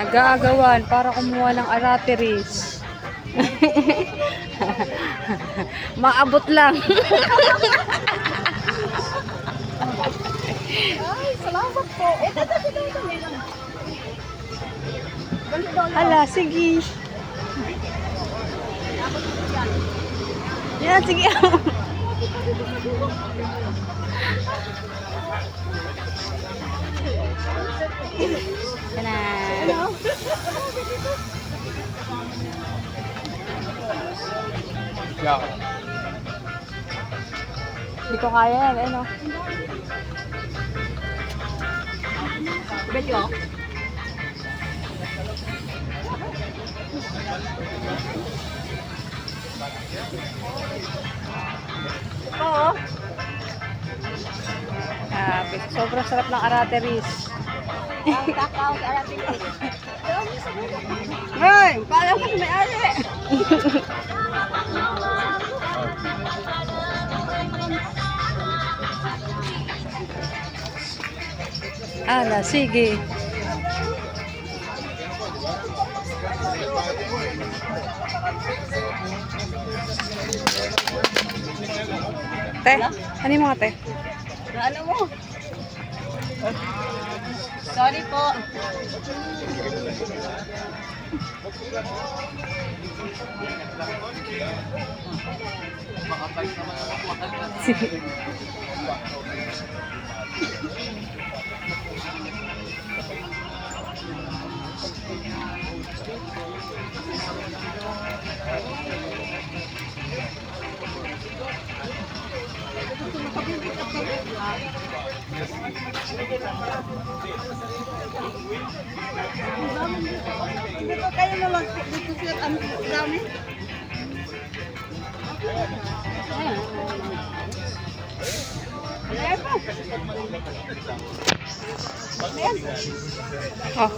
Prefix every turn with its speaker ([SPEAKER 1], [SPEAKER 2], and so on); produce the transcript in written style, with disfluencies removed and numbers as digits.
[SPEAKER 1] Nag-aagawan para kumuha ng arateris. Maabot lang.
[SPEAKER 2] Ay, salamat po.
[SPEAKER 1] Hala, sige. Yan, sige. Yan na.
[SPEAKER 3] Yeah.
[SPEAKER 1] Hindi ko kaya yan, ano.
[SPEAKER 2] Bet ko. Oo.
[SPEAKER 1] Sobrang sarap ng arateris.
[SPEAKER 2] Kakao sa arating. Hoy, pala ko may ari.
[SPEAKER 1] Ala, sige. Te, ano yung mga te?
[SPEAKER 2] Ano mo? Sorry po.
[SPEAKER 1] Sige.
[SPEAKER 2] Hindi ko kayo naman dito sir ang dami.
[SPEAKER 1] Oh.